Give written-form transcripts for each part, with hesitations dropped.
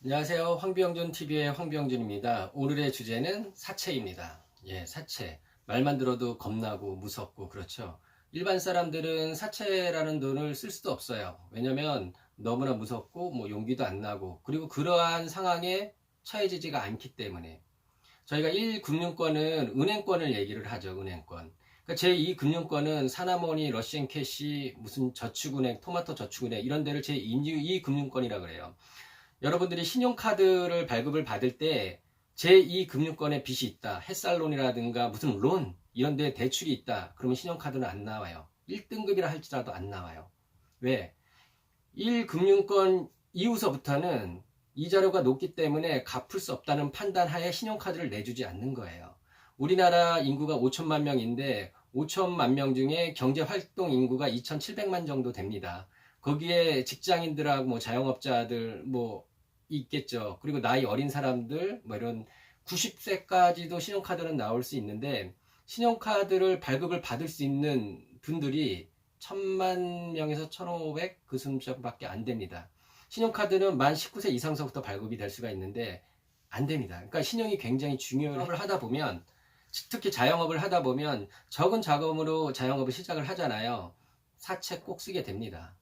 안녕하세요. 황병준TV의 황병준입니다. 오늘의 주제는 사채입니다. 예, 사채. 말만 들어도 겁나고 무섭고 그렇죠. 일반 사람들은 사채라는 돈을 쓸 수도 없어요. 왜냐면 너무나 무섭고 용기도 안 나고 그리고 그러한 상황에 처해지지가 않기 때문에 저희가 1금융권은 은행권을 얘기를 하죠. 은행권. 그러니까 제2금융권은 사나모니, 러시앤캐시, 무슨 저축은행, 토마토 저축은행 이런 데를 제2금융권이라 그래요. 여러분들이 신용카드를 발급을 받을 때 제2금융권에 빚이 있다. 햇살론이라든가 무슨 론 이런 데 대출이 있다. 그러면 신용카드는 안 나와요. 1등급이라 할지라도 안 나와요. 왜? 1금융권 이후서부터는 이자료가 높기 때문에 갚을 수 없다는 판단하에 신용카드를 내주지 않는 거예요. 우리나라 인구가 5천만 명인데 5천만 명 중에 경제활동 인구가 2,700만 정도 됩니다. 거기에 직장인들하고 자영업자들 있겠죠. 그리고 나이 어린 사람들 이런 90세까지도 신용카드는 나올 수 있는데 신용카드를 발급을 받을 수 있는 분들이 1000만 명에서 1500 그 수준밖에 안 됩니다. 신용카드는 만 19세 이상서부터 발급이 될 수가 있는데 안 됩니다. 그러니까 신용이 굉장히 중요를 하다 보면 특히 자영업을 하다 보면 적은 자금으로 자영업을 시작을 하잖아요. 사채 꼭 쓰게 됩니다.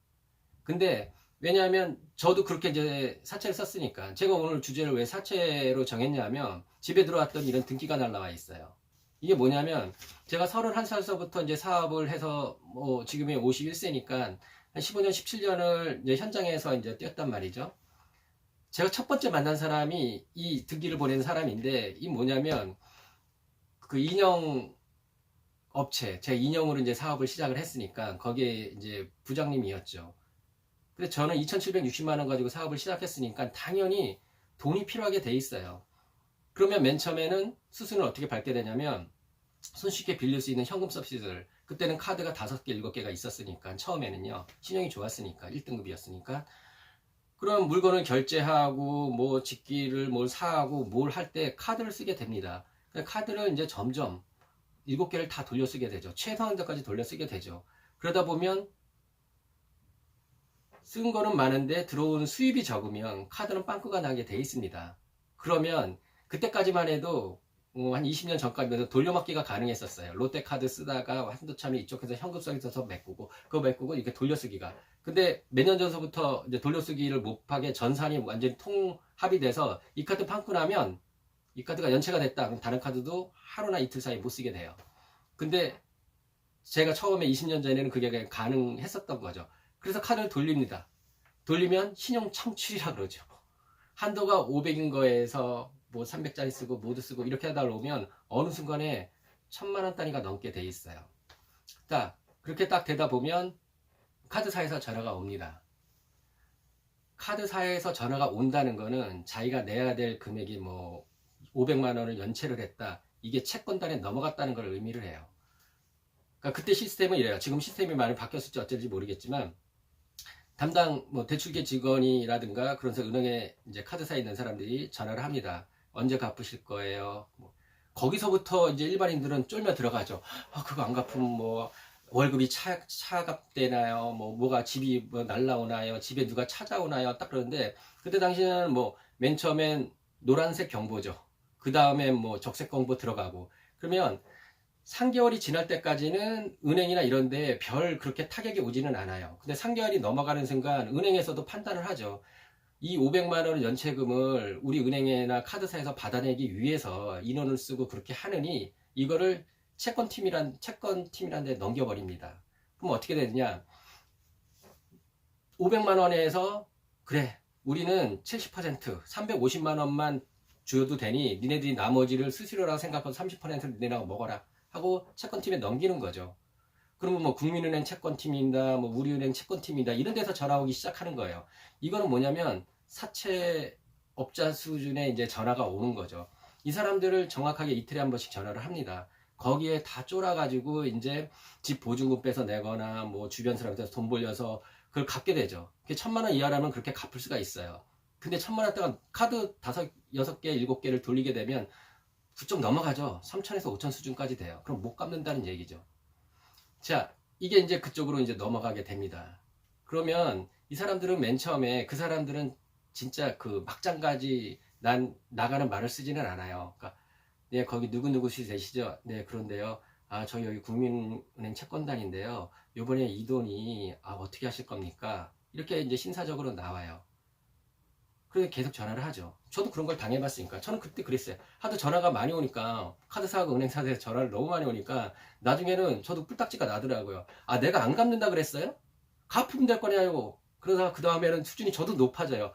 근데 왜냐하면 저도 그렇게 이제 사채를 썼으니까 제가 오늘 주제를 왜 사채로 정했냐면 집에 들어왔던 이런 등기가 날라와 있어요. 이게 뭐냐면 제가 31살서부터 이제 사업을 해서 지금이 51세니까 한 15년, 17년을 이제 현장에서 이제 뛰었단 말이죠. 제가 첫 번째 만난 사람이 이 등기를 보낸 사람인데 이 뭐냐면 그 인형 업체, 제가 인형으로 이제 사업을 시작을 했으니까 거기에 이제 부장님이었죠. 근데 저는 2,760만 원 가지고 사업을 시작했으니까 당연히 돈이 필요하게 돼 있어요. 그러면 맨 처음에는 수수료를 어떻게 받게 되냐면 손쉽게 빌릴 수 있는 현금 서비스들, 그때는 카드가 5개, 7개가 있었으니까 처음에는요. 신용이 좋았으니까 1등급이었으니까 그럼 물건을 결제하고 직기를 뭘 사고 뭘 할 때 카드를 쓰게 됩니다. 카드를 이제 점점 7개를 다 돌려쓰게 되죠. 최소한도까지 돌려쓰게 되죠. 그러다 보면 쓴 거는 많은데 들어온 수입이 적으면 카드는 빵꾸가 나게 돼 있습니다. 그러면 그때까지만 해도 한 20년 전까지만 해도 돌려막기가 가능했었어요. 롯데카드 쓰다가 한두 참에 이쪽에서 현금성 있어서 메꾸고 그거 메꾸고 이렇게 돌려쓰기가. 근데 몇 년 전서부터 이제 돌려쓰기를 못하게 전산이 완전히 통합이 돼서 이 카드 빵꾸 나면 이 카드가 연체가 됐다. 그럼 다른 카드도 하루나 이틀 사이 못 쓰게 돼요. 근데 제가 처음에 20년 전에는 그게 가능했었던 거죠. 그래서 카드를 돌립니다. 돌리면 신용 청출이라 그러죠. 한도가 500인 거에서 300짜리 쓰고 모두 쓰고 이렇게 하다 보면 어느 순간에 1000만 원 단위가 넘게 돼 있어요. 자, 그렇게 딱 되다 보면 카드사에서 전화가 옵니다. 카드사에서 전화가 온다는 거는 자기가 내야 될 금액이 500만 원을 연체를 했다. 이게 채권단에 넘어갔다는 걸 의미를 해요. 그러니까 그때 시스템은 이래요. 지금 시스템이 많이 바뀌었을지 어쩔지 모르겠지만 담당 대출계 직원이라든가 그런서 은행에 이제 카드사에 있는 사람들이 전화를 합니다. 언제 갚으실 거예요? 거기서부터 이제 일반인들은 쫄며 들어가죠. 그거 안 갚으면 월급이 차갑되나요? 뭐가 집이 날라오나요? 집에 누가 찾아오나요? 딱 그러는데 그때 당시에는 맨 처음엔 노란색 경보죠. 그 다음에 적색 경보 들어가고 그러면 3개월이 지날 때까지는 은행이나 이런 데 별 그렇게 타격이 오지는 않아요. 근데 3개월이 넘어가는 순간 은행에서도 판단을 하죠. 이 500만 원 연체금을 우리 은행이나 카드사에서 받아내기 위해서 인원을 쓰고 그렇게 하느니 이거를 채권팀이란 데 넘겨버립니다. 그럼 어떻게 되느냐? 500만 원에서 그래 우리는 70% 350만 원만 줘도 되니 니네들이 나머지를 수수료라고 생각하고 30%를 니네가 먹어라 하고 채권팀에 넘기는 거죠. 그러면 국민은행 채권팀이다, 우리은행 채권팀이다 이런 데서 전화 오기 시작하는 거예요. 이거는 뭐냐면 사채업자 수준의 이제 전화가 오는 거죠. 이 사람들을 정확하게 이틀에 한 번씩 전화를 합니다. 거기에 다 쫄아가지고 이제 집 보증금 빼서 내거나 주변 사람한테서 돈 벌려서 그걸 갚게 되죠. 1000만 원 이하라면 그렇게 갚을 수가 있어요. 근데 1000만 원대가 카드 6개, 7개를 돌리게 되면 부쩍 넘어가죠. 3000에서 5000 수준까지 돼요. 그럼 못 갚는다는 얘기죠. 자, 이게 이제 그쪽으로 이제 넘어가게 됩니다. 그러면 이 사람들은 맨 처음에 그 사람들은 진짜 그 막장까지 난 나가는 말을 쓰지는 않아요. 그러니까 네, 거기 누구누구시 되시죠? 네, 그런데요. 아, 저희 여기 국민은행 채권단인데요. 요번에 이 돈이 어떻게 하실 겁니까? 이렇게 이제 신사적으로 나와요. 그래서 계속 전화를 하죠. 저도 그런 걸 당해봤으니까. 저는 그때 그랬어요. 하도 전화가 많이 오니까, 카드사하고 은행사에서 전화를 너무 많이 오니까, 나중에는 저도 뿔딱지가 나더라고요. 아, 내가 안 갚는다 그랬어요? 갚으면 될 거냐고. 그러다가 그 다음에는 수준이 저도 높아져요.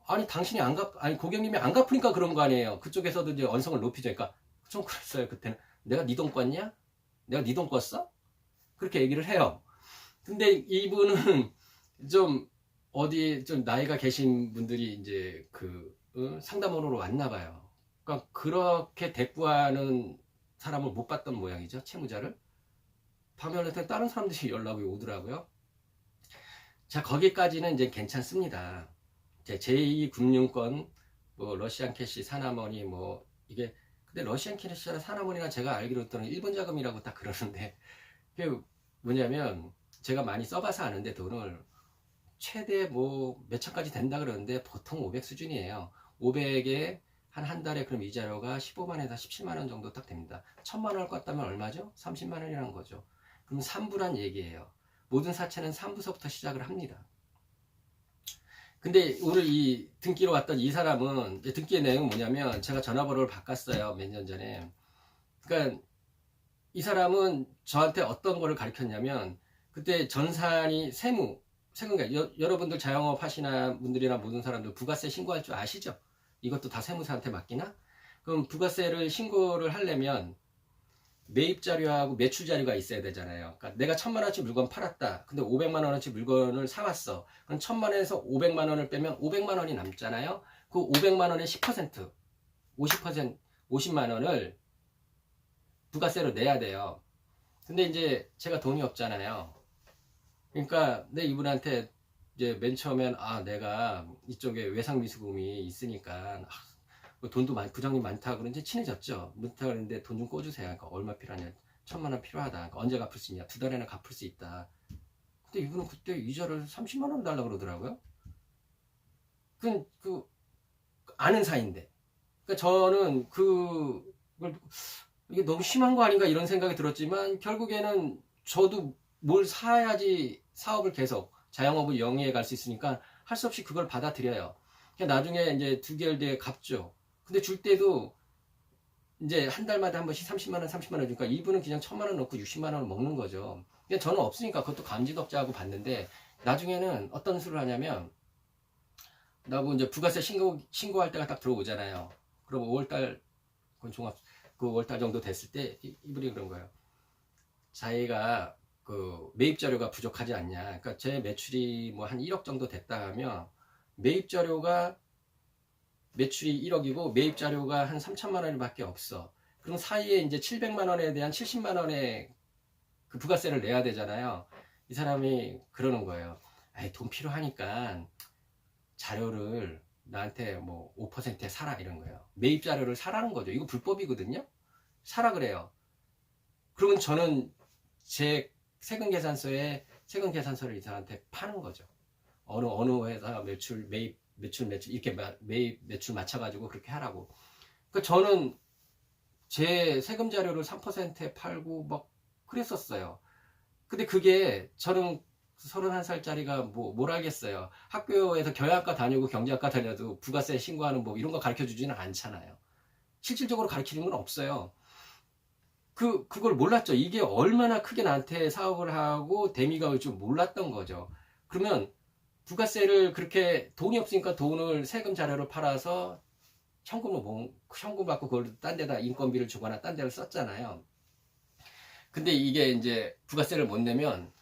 아니, 당신이 아니, 고객님이 안 갚으니까 그런 거 아니에요. 그쪽에서도 이제 언성을 높이죠. 그러니까 좀 그랬어요. 그때는. 내가 네 돈 꿨냐? 내가 네 돈 꿨어? 그렇게 얘기를 해요. 근데 이분은 좀 어디 좀 나이가 계신 분들이 이제 그 상담원으로 왔나 봐요. 그러니까 그렇게 대꾸하는 사람을 못 봤던 모양이죠. 채무자를. 파면한테 다른 사람들이 연락이 오더라고요. 자, 거기까지는 이제 괜찮습니다. 제2금융권, 뭐 러시안 캐시, 사나머니 뭐 이게 근데 러시안 캐시나 사나머니나 제가 알기로는 일본 자금이라고 딱 그러는데 그게 뭐냐면 제가 많이 써봐서 아는데 돈을 최대 뭐 몇천까지 된다 그러는데 보통 500 수준이에요. 500에 한 달에 그럼 이자료가 15만에서 17만 원 정도 딱 됩니다. 1000만 원을 껐다면 얼마죠? 30만 원이라는 거죠. 그럼 3부란 얘기예요. 모든 사채는 3부서부터 시작을 합니다. 근데 오늘 이 등기로 왔던 이 사람은 등기의 내용은 뭐냐면 제가 전화번호를 바꿨어요. 몇 년 전에. 그러니까 이 사람은 저한테 어떤 거를 가르쳤냐면 그때 전산이 세금가 여러분들 자영업 하시나 분들이나 모든 사람들 부가세 신고할 줄 아시죠? 이것도 다 세무사한테 맡기나? 그럼 부가세를 신고를 하려면 매입 자료하고 매출 자료가 있어야 되잖아요. 그러니까 내가 1000만 원어치 물건 팔았다. 근데 500만 원어치 물건을 사왔어. 그럼 1000만 원에서 500만 원을 빼면 500만 원이 남잖아요. 그 500만 원의 10%, 50만 원을 부가세로 내야 돼요. 근데 이제 제가 돈이 없잖아요. 그러니까 내 이분한테 이제 맨 처음엔 내가 이쪽에 외상미수금이 있으니까 뭐 돈도 많이 부장님 많다 그런지 친해졌죠. 많다 그랬는데 돈 좀 꿔주세요. 그러니까 얼마 필요하냐? 1000만 원 필요하다. 그러니까 언제 갚을 수 있냐? 2달에나 갚을 수 있다. 근데 이분은 그때 이자를 30만 원 달라고 그러더라고요. 그 아는 사이인데. 그러니까 저는 이게 너무 심한 거 아닌가 이런 생각이 들었지만 결국에는 저도 뭘 사야지 사업을 계속 자영업을 영위해 갈 수 있으니까 할 수 없이 그걸 받아들여요. 그러니까 나중에 이제 2개월 뒤에 갚죠. 근데 줄 때도 이제 한 달마다 한 번씩 30만 원, 30만 원 주니까 이분은 그냥 1000만 원 넣고 60만 원을 먹는 거죠. 그냥 저는 없으니까 그것도 감지덕자하고 봤는데 나중에는 어떤 수를 하냐면 나고 이제 부가세 신고할 때가 딱 들어오잖아요. 그럼 5월달 그건 종합 그 5월달 정도 됐을 때 이분이 그런 거예요. 자기가 그 매입 자료가 부족하지 않냐. 그러니까 제 매출이 뭐 한 1억 정도 됐다 하면 매입 자료가 매출이 1억이고 매입 자료가 한 3천만 원밖에 없어. 그럼 사이에 이제 700만 원에 대한 70만 원의 그 부가세를 내야 되잖아요. 이 사람이 그러는 거예요. 아이, 돈 필요하니까 자료를 나한테 뭐 5%에 사라 이런 거예요. 매입 자료를 사라는 거죠. 이거 불법이거든요. 사라 그래요. 그러면 저는 제 세금 계산서를 이 사람한테 파는 거죠. 어느 회사 매출 이렇게 매입 매출 맞춰가지고 그렇게 하라고. 그러니까 저는 제 세금 자료를 3%에 팔고 막 그랬었어요. 근데 그게 저는 31살짜리가 뭘 알겠어요. 학교에서 경영학과 다니고 경제학과 다녀도 부가세 신고하는 법 이런 거 가르쳐 주지는 않잖아요. 실질적으로 가르치는 건 없어요. 그걸 몰랐죠. 이게 얼마나 크게 나한테 사업을 하고 대미가 올 줄 몰랐던 거죠. 그러면 부가세를 그렇게 돈이 없으니까 돈을 세금 자료를 팔아서 현금 받고 그걸 딴 데다 인건비를 주거나 딴 데를 썼잖아요. 근데 이게 이제 부가세를 못 내면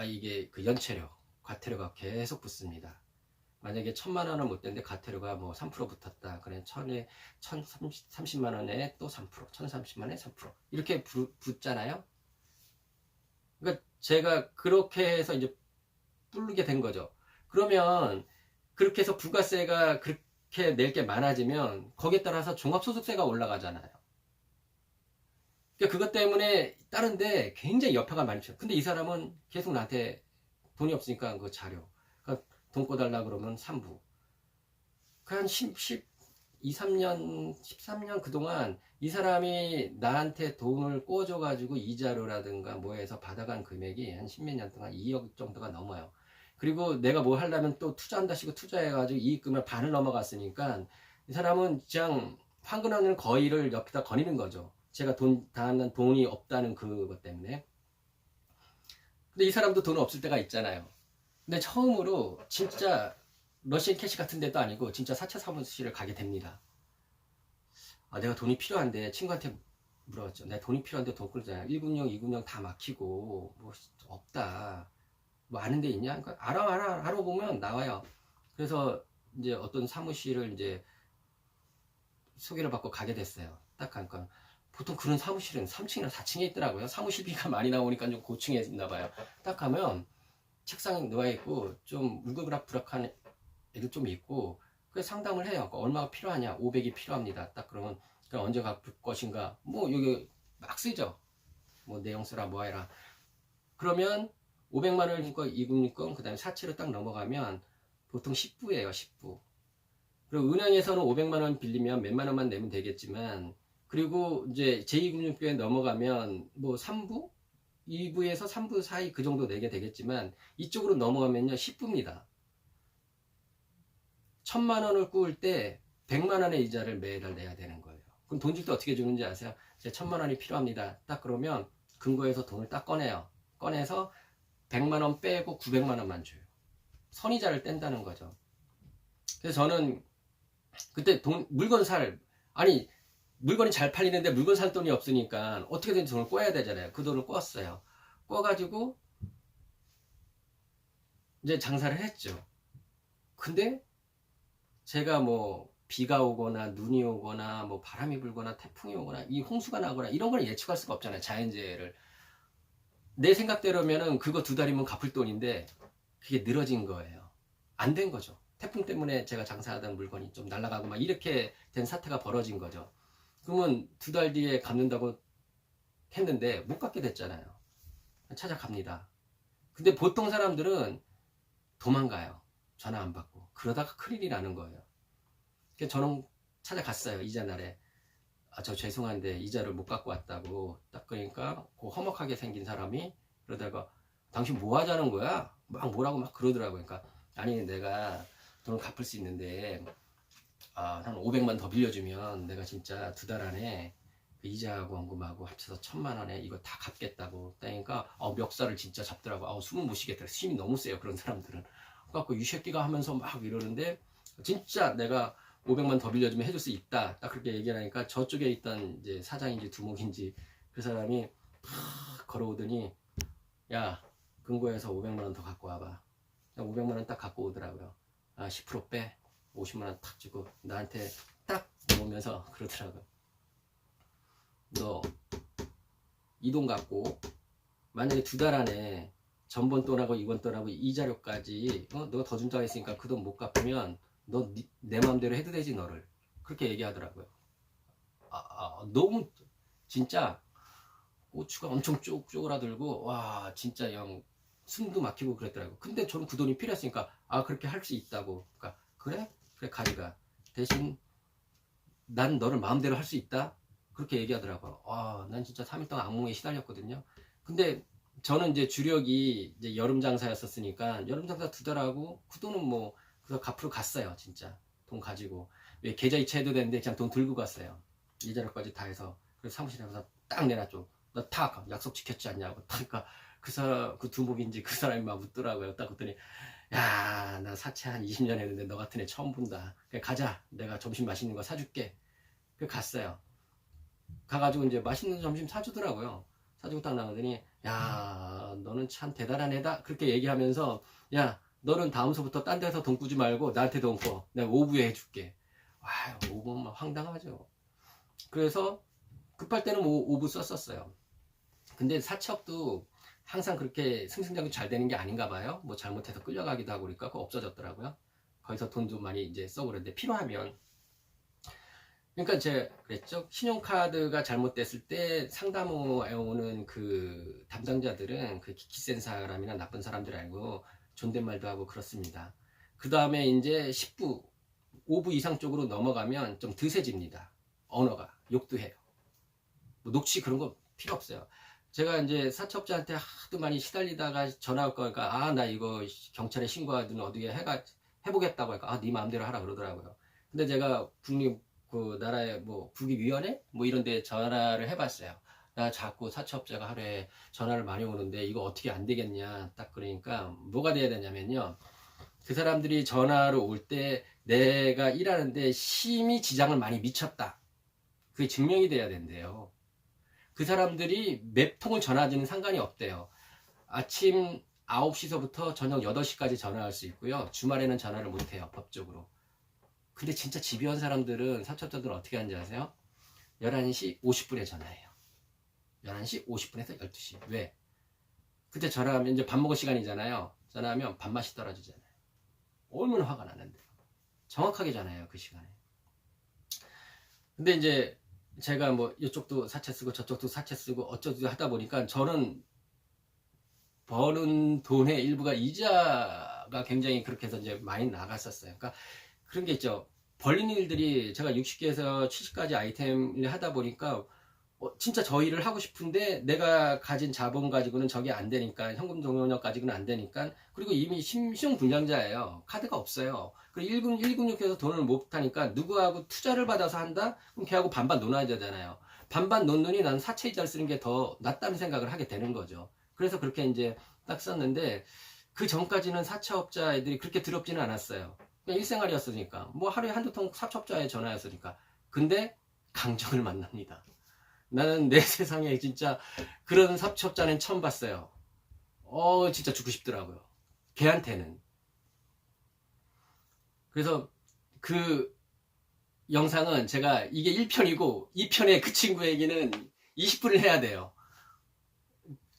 이게 그 연체료, 과태료가 계속 붙습니다. 만약에 1000만 원을 못 냈는데 과태료가 뭐 3% 붙었다. 그래 1030만 원에 또 3%, 1030만 원에 3% 이렇게 붙잖아요. 그러니까 제가 그렇게 해서 이제 뚫르게 된 거죠. 그러면 그렇게 해서 부가세가 그렇게 낼 게 많아지면 거기에 따라서 종합소득세가 올라가잖아요. 그러니까 그것 때문에 다른데 굉장히 여파가 많이 쳐요. 근데 이 사람은 계속 나한테 돈이 없으니까 그 자료. 그러니까 돈 꿔달라 그러면 3부. 그 한 13년 그동안 이 사람이 나한테 돈을 꿔줘가지고 이자료라든가 뭐 해서 받아간 금액이 한 10몇 년 동안 2억 정도가 넘어요. 그리고 내가 뭐 하려면 또 투자한다시고 투자해가지고 이익금을 반을 넘어갔으니까 이 사람은 그냥 황금하는 거의를 옆에다 거니는 거죠. 제가 다는 돈이 없다는 그것 때문에. 근데 이 사람도 돈 없을 때가 있잖아요. 근데 처음으로 진짜 러시안 캐시 같은 데도 아니고 진짜 사채 사무실을 가게 됩니다. 내가 돈이 필요한데 친구한테 물어봤죠. 내가 돈이 필요한데 돈 끌잖아요. 1금융, 2금융 다 막히고 뭐 없다. 뭐 아는 데 있냐? 그러니까 알아보면 나와요. 그래서 이제 어떤 사무실을 이제 소개를 받고 가게 됐어요. 딱 가니까 보통 그런 사무실은 3층이나 4층에 있더라고요. 사무실비가 많이 나오니까 좀 고층에 있나 봐요. 딱 가면 책상에 누워 있고 좀 울그락부락한 애들 좀 있고 그래서 상담을 해요. 얼마가 필요하냐? 500이 필요합니다. 딱 그러면 언제 갚을 것인가? 뭐 여기 막 쓰죠. 뭐 내용 쓰라 뭐 해라. 그러면 500만 원이니까 2금융권 그 다음에 사채로 딱 넘어가면 보통 10부예요. 10부. 그리고 은행에서는 500만 원 빌리면 몇만 원만 내면 되겠지만 그리고 이제 제2금융권에 넘어가면 뭐 3부? 2부에서 3부 사이 그 정도 내게 되겠지만 이쪽으로 넘어가면요 10부입니다. 1000만 원을 꾸을 때 100만 원의 이자를 매달 내야 되는 거예요. 그럼 돈 줄 때 어떻게 주는지 아세요? 제 1000만 원이 필요합니다. 딱 그러면 금고에서 돈을 딱 꺼내요. 꺼내서 100만 원 빼고 900만 원만 줘요. 선이자를 뗀다는 거죠. 그래서 저는 그때 물건이 잘 팔리는데 물건 살 돈이 없으니까 어떻게든 돈을 꿔야 되잖아요. 그 돈을 꿨어요. 꿔가지고 이제 장사를 했죠. 근데 제가 뭐 비가 오거나 눈이 오거나 뭐 바람이 불거나 태풍이 오거나 이 홍수가 나거나 이런 걸 예측할 수가 없잖아요. 자연재해를. 내 생각대로면은 그거 2달이면 갚을 돈인데 그게 늘어진 거예요. 안 된 거죠. 태풍 때문에 제가 장사하던 물건이 좀 날아가고 막 이렇게 된 사태가 벌어진 거죠. 그러면 2달 뒤에 갚는다고 했는데 못 갚게 됐잖아요. 찾아갑니다. 근데 보통 사람들은 도망가요. 전화 안 받고. 그러다가 큰일이 나는 거예요. 그래서 저는 찾아갔어요. 이자 날에. 저 죄송한데 이자를 못 갖고 왔다고. 딱 그러니까 그 험악하게 생긴 사람이 그러다가 당신 뭐 하자는 거야? 막 뭐라고 막 그러더라고요. 그러니까 아니 내가 돈을 갚을 수 있는데 한 500만 더 빌려주면 내가 진짜 2달 안에 그 이자하고 원금하고 합쳐서 1000만 원에 이거 다 갚겠다고. 그러니까 멱살을 진짜 잡더라고. 숨을 못 쉬겠더라. 힘이 너무 세요. 그런 사람들은. 그래갖고 이 새끼가 하면서 막 이러는데 진짜 내가 500만 더 빌려주면 해줄 수 있다. 딱 그렇게 얘기하니까 저쪽에 있던 이제 사장인지 두목인지 그 사람이 걸어오더니 야 금고에서 500만 원 더 갖고 와봐. 500만 원 딱 갖고 오더라고요. 10% 빼. 50만 원 탁 주고 나한테 딱 보면서 그러더라고요. 너 이 돈 갖고 만약에 2달 안에 전번 돈하고 이번 돈하고 이자료까지 너가 더 준다고 했으니까 그 돈 못 갚으면 너 내 마음대로 해도 되지 너를. 그렇게 얘기하더라고요. 너무 진짜 고추가 엄청 쪼그라들고 와 진짜 영 숨도 막히고 그랬더라고요. 근데 저는 그 돈이 필요했으니까 그렇게 할 수 있다고. 그러니까 그래 가져가. 대신 난 너를 마음대로 할 수 있다. 그렇게 얘기하더라고요. 난 진짜 3일 동안 악몽에 시달렸거든요. 근데 저는 이제 주력이 이제 여름 장사였었으니까 여름 장사 2달 하고 그 돈은 뭐 그래서 갚으러 갔어요. 진짜 돈 가지고 왜 계좌 이체해도 되는데 그냥 돈 들고 갔어요. 이자료까지 다 해서. 그래서 사무실에 가서 딱 내놨죠. 너 탁 약속 지켰지 않냐고. 그러니까 그 두목인지 그 사람이 막 묻더라고요. 딱 그랬더니 야, 나 사채 한 20년 했는데 너 같은 애 처음 본다. 그래, 가자. 내가 점심 맛있는 거 사줄게. 그래 갔어요. 가가지고 이제 맛있는 점심 사주더라고요. 사주고 딱 나가더니 야, 너는 참 대단한 애다. 그렇게 얘기하면서 야, 너는 다음서부터 딴 데서 돈 꾸지 말고 나한테 돈 꿔. 내가 오부에 해줄게. 와, 오부는 황당하죠. 그래서 급할 때는 뭐 오부 썼었어요. 근데 사채업도 항상 그렇게 승승장구 잘 되는 게 아닌가 봐요. 뭐 잘못해서 끌려가기도 하고 그러니까 그거 없어졌더라고요. 거기서 돈도 많이 이제 써고 그랬는데 필요하면. 그러니까 제가 그랬죠. 신용카드가 잘못됐을 때 상담원에 오는 그 담당자들은 그 기센 사람이나 나쁜 사람들 알고 존댓말도 하고 그렇습니다. 그 다음에 이제 10부, 5부 이상 쪽으로 넘어가면 좀 드세집니다. 언어가. 욕도 해요. 뭐 녹취 그런 거 필요 없어요. 제가 이제 사채업자한테 하도 많이 시달리다가 전화 올 거니까, 아, 나 이거 경찰에 신고하든 어떻게 해보겠다고 하니까, 아, 네 마음대로 하라 그러더라고요. 근데 제가 그 나라의 뭐 국익위원회? 뭐 이런 데 전화를 해봤어요. 나 자꾸 사채업자가 하루에 전화를 많이 오는데 이거 어떻게 안 되겠냐. 딱 그러니까 뭐가 돼야 되냐면요. 그 사람들이 전화로 올 때 내가 일하는데 심히 지장을 많이 미쳤다. 그게 증명이 돼야 된대요. 그 사람들이 몇 통을 전화하지는 상관이 없대요. 아침 9시서부터 저녁 8시까지 전화할 수 있고요. 주말에는 전화를 못해요, 법적으로. 근데 진짜 집요한 사람들은, 사채업자들은 어떻게 하는지 아세요? 11시 50분에 전화해요. 11시 50분에서 12시. 왜? 그때 전화하면 이제 밥 먹을 시간이잖아요. 전화하면 밥맛이 떨어지잖아요. 얼마나 화가 나는데. 정확하게 전화해요, 그 시간에. 근데 이제 제가 뭐 이쪽도 사채 쓰고 저쪽도 사채 쓰고 어쩌고 하다 보니까 저는 버는 돈의 일부가 이자가 굉장히 그렇게 해서 이제 많이 나갔었어요. 그러니까 그런 게 있죠. 벌린 일들이 제가 60개에서 70가지 아이템을 하다 보니까 진짜 저 일을 하고 싶은데 내가 가진 자본 가지고는 저게 안 되니까, 현금 동원력 가지고는 안 되니까, 그리고 이미 신용불량자예요. 카드가 없어요. 그리고 1금융에서 돈을 못 하니까 누구하고 투자를 받아서 한다? 그럼 걔하고 반반 논아야 되잖아요. 반반 논느니 난 사채이자를 쓰는 게 더 낫다는 생각을 하게 되는 거죠. 그래서 그렇게 이제 딱 썼는데, 그 전까지는 사채업자 애들이 그렇게 더럽지는 않았어요. 그냥 일생활이었으니까. 뭐 하루에 한두 통 사채업자에 전화였으니까. 근데 강정을 만납니다. 나는 내 세상에 진짜 그런 사채업자는 처음 봤어요. 진짜 죽고 싶더라고요. 걔한테는. 그래서 그 영상은 제가 이게 1편이고 2편의 그 친구에게는 20분을 해야 돼요.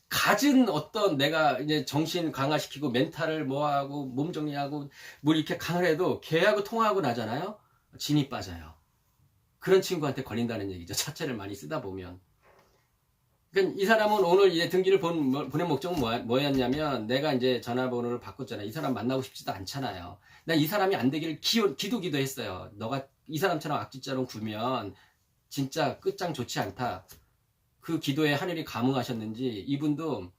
갖은 어떤 내가 이제 정신 강화시키고 멘탈을 뭐하고 몸 정리하고 뭘 이렇게 강화해도 걔하고 통화하고 나잖아요. 진이 빠져요. 그런 친구한테 걸린다는 얘기죠. 사채를 많이 쓰다 보면. 그러니까 이 사람은 오늘 이제 등기를 보낸 목적은 뭐였냐면, 내가 이제 전화번호를 바꿨잖아요. 이 사람 만나고 싶지도 않잖아요. 난 이 사람이 안 되기를 기도했어요. 너가 이 사람처럼 악질자로 구면 진짜 끝장 좋지 않다. 그 기도에 하늘이 감응하셨는지 이분도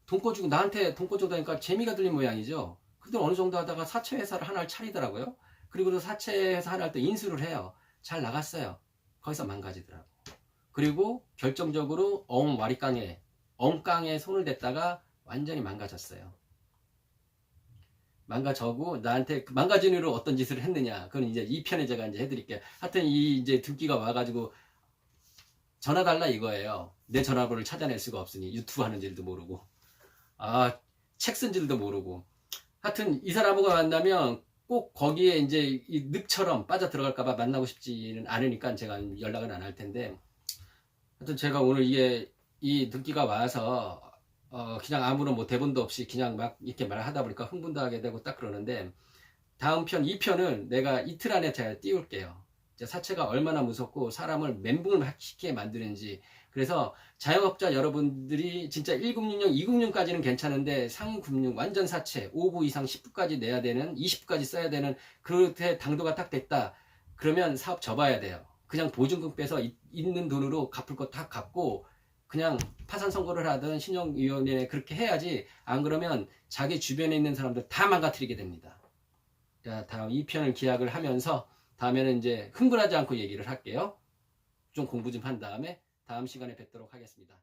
돈 꿔주고, 나한테 돈 꿔주고 다니까 재미가 들린 모양이죠. 근데 어느 정도 하다가 사채회사를 하나를 차리더라고요. 그리고 사채회사 하나를 또 인수를 해요. 잘 나갔어요. 거기서 망가지더라고. 그리고 결정적으로 엉깡에 손을 댔다가 완전히 망가졌어요. 망가져고 나한테 망가진 이후로 어떤 짓을 했느냐. 그건 이제 2편에 제가 이제 해드릴게요. 하여튼 이제 등기가 와가지고 전화 달라 이거예요. 내 전화번호를 찾아낼 수가 없으니 유튜브 하는 줄도 모르고, 책 쓴 줄도 모르고. 하여튼 이 사람하고 만나면 꼭 거기에 이제 이 늪처럼 빠져 들어갈까봐 만나고 싶지는 않으니까 제가 연락은 안 할 텐데, 하여튼 제가 오늘 이 등기가 와서 그냥 아무런 뭐 대본도 없이 그냥 막 이렇게 말하다 보니까 흥분도 하게 되고 딱 그러는데, 다음 편 2편은 내가 이틀 안에 제가 띄울게요. 사채가 얼마나 무섭고 사람을 멘붕을 시키게 만드는지. 그래서 자영업자 여러분들이 진짜 1금융형, 2금융까지는 괜찮은데 상금융, 완전 사채, 5부 이상 10부까지 내야 되는, 20부까지 써야 되는, 그렇게 당도가 딱 됐다. 그러면 사업 접어야 돼요. 그냥 보증금 빼서 있는 돈으로 갚을 거 다 갚고 그냥 파산 선고를 하든 신용위원회에 그렇게 해야지, 안 그러면 자기 주변에 있는 사람들 다 망가뜨리게 됩니다. 자, 다음 2편을 기약을 하면서 다음에는 이제 흥분하지 않고 얘기를 할게요. 좀 공부 좀 한 다음에 다음 시간에 뵙도록 하겠습니다.